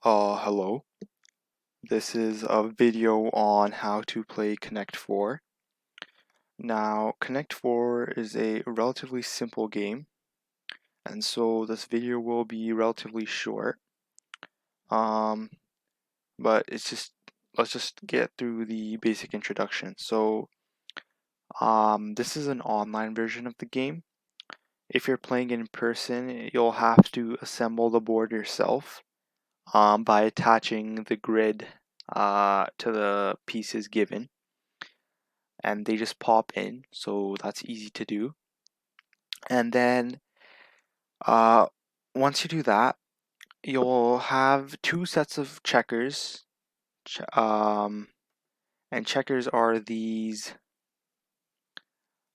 Hello. This is a video on how to play Connect 4. Now, Connect 4 is a relatively simple game, and so this video will be relatively short. Um, but let's just get through the basic introduction. This is an online version of the game. If you're playing in person, you'll have to assemble the board yourself, by attaching the grid to the pieces given, and they just pop in, so that's easy to do. And then uh, once you do that, you'll have two sets of checkers, and checkers are these,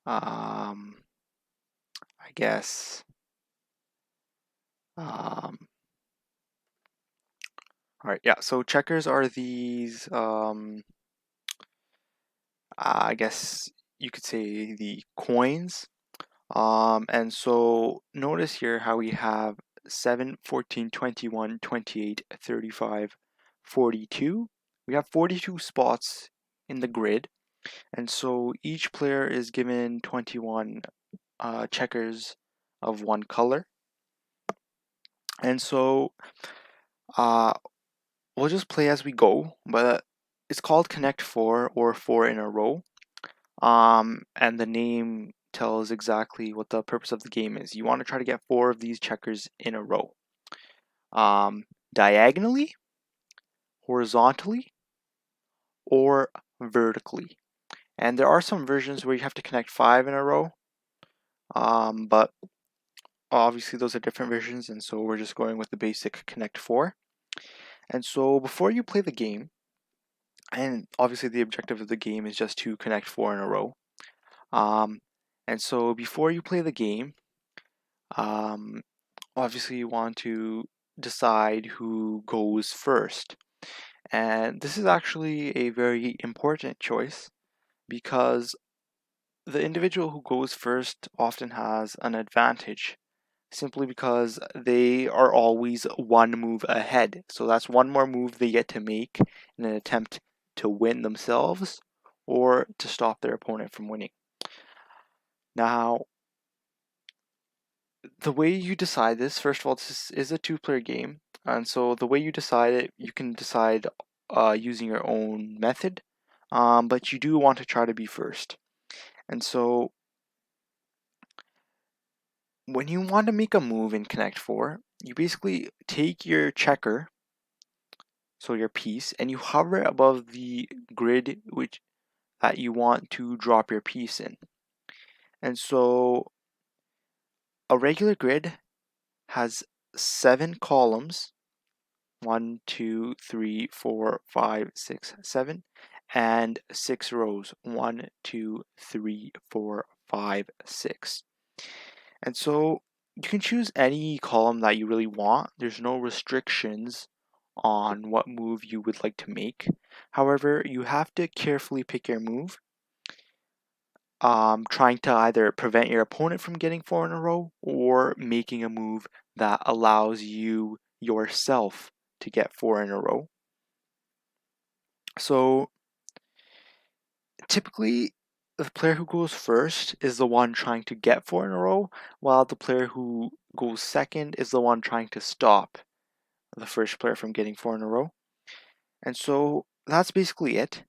I guess, all right, yeah, so checkers are these, I guess you could say the coins. And so notice here how we have 7, 14, 21, 28, 35, 42. We have 42 spots in the grid, and so each player is given 21 checkers of one color. And so uh, we'll just play as we go, but it's called Connect 4 or 4 in a row. And the name tells exactly what the purpose of the game is. You want to try to get 4 of these checkers in a row. Diagonally, horizontally, or vertically. And there are some versions where you have to connect 5 in a row, but obviously those are different versions, and so we're just going with the basic connect 4. And so before you play the game, and obviously the objective of the game is just to connect 4 in a row. And so before you play the game, obviously you want to decide who goes first. And this is actually a very important choice because the individual who goes first often has an advantage simply because they are always one move ahead. So that's one more move they get to make in an attempt to win themselves or to stop their opponent from winning. Now, the way you decide this, first of all, this is a two-player game, and so the way you decide it, you can decide using your own method, but you do want to try to be first. And so when you want to make a move in Connect 4, you basically take your checker, so your piece, and you hover above the grid that you want to drop your piece in. And so a regular grid has 7 columns, 1, 2, 3, 4, 5, 6, 7, and 6 rows, 1, 2, 3, 4, 5, 6. And so you can choose any column that you really want. There's no restrictions on what move you would like to make. However, you have to carefully pick your move, trying to either prevent your opponent from getting 4 in a row or making a move that allows you yourself to get 4 in a row. So typically, the player who goes first is the one trying to get 4 in a row, while the player who goes second is the one trying to stop the first player from getting 4 in a row. And so that's basically it in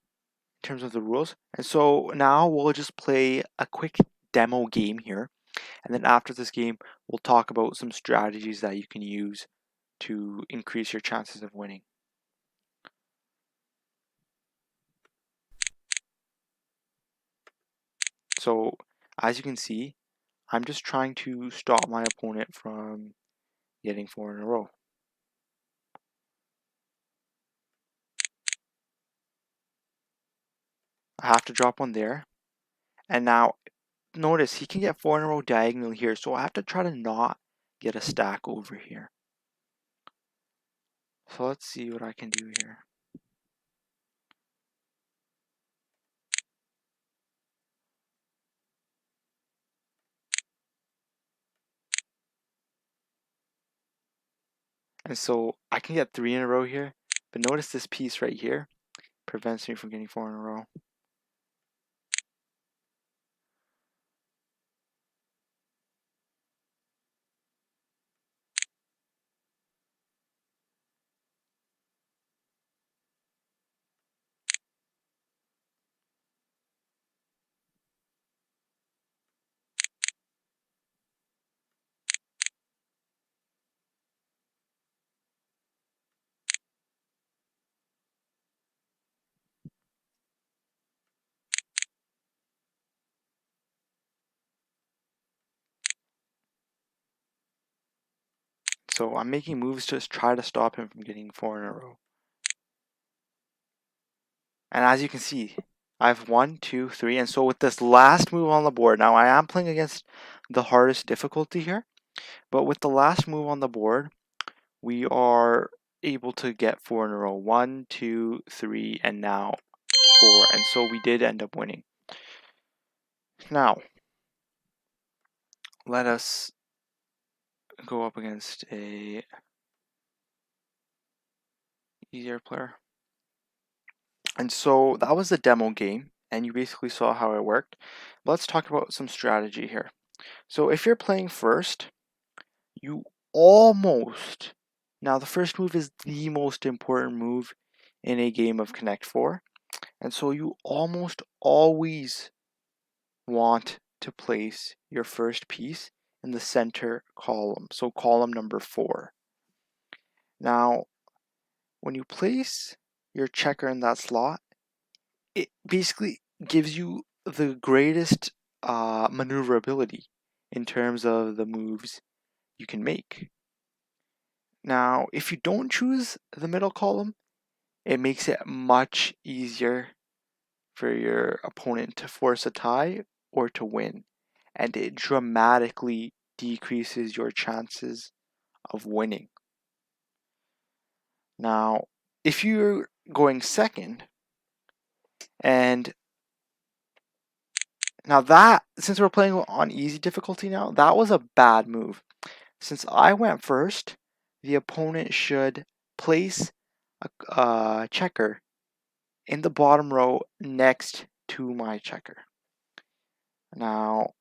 terms of the rules. And so now we'll just play a quick demo game here. And then after this game, we'll talk about some strategies that you can use to increase your chances of winning. So as you can see, I'm just trying to stop my opponent from getting 4 in a row. I have to drop one there. And now notice he can get 4 in a row diagonally here, so I have to try to not get a stack over here. So let's see what I can do here. And so I can get 3 in a row here, but notice this piece right here prevents me from getting 4 in a row. So I'm making moves to try to stop him from getting 4 in a row. And as you can see, I have 1, 2, 3. And so with this last move on the board, now I am playing against the hardest difficulty here. But with the last move on the board, we are able to get 4 in a row. 1, 2, 3, and now 4. And so we did end up winning. Now, let us go up against a easier player. And so that was the demo game, and you basically saw how it worked. Let's talk about some strategy here. So if you're playing first, you almost, now the first move is the most important move in a game of Connect 4, and so you almost always want to place your first piece in the center column, so column number 4. Now, when you place your checker in that slot, it basically gives you the greatest maneuverability in terms of the moves you can make. Now, if you don't choose the middle column, it makes it much easier for your opponent to force a tie or to win, and it dramatically decreases your chances of winning. Now, if you're going second, and now that, since we're playing on easy difficulty now, that was a bad move. Since I went first, the opponent should place a checker in the bottom row next to my checker. Now,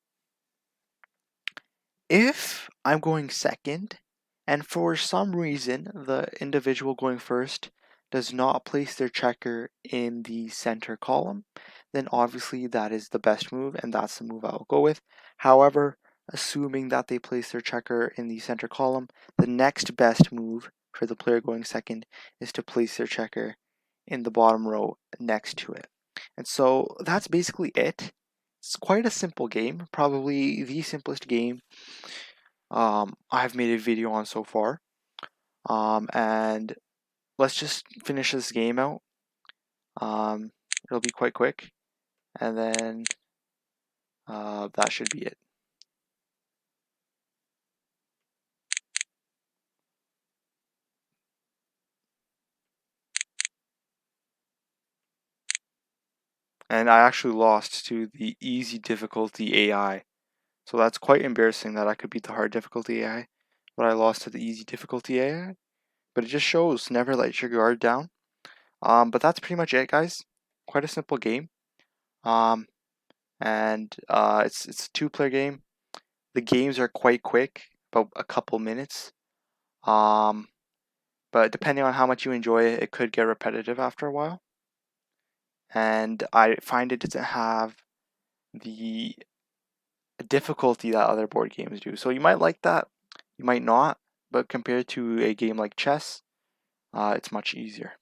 if I'm going second, and for some reason the individual going first does not place their checker in the center column, then obviously that is the best move and that's the move I'll go with. However, assuming that they place their checker in the center column, the next best move for the player going second is to place their checker in the bottom row next to it. And so that's basically it. It's quite a simple game, probably the simplest game I've made a video on so far. And let's just finish this game out. It'll be quite quick, and then that should be it. And I actually lost to the easy difficulty AI. So that's quite embarrassing that I could beat the hard difficulty AI, but I lost to the easy difficulty AI. But it just shows never let your guard down. But that's pretty much it, guys. Quite a simple game. And it's a 2-player game. The games are quite quick, about a couple minutes. But depending on how much you enjoy it, it could get repetitive after a while. And I find it doesn't have the difficulty that other board games do. So you might like that, you might not, but compared to a game like chess, it's much easier.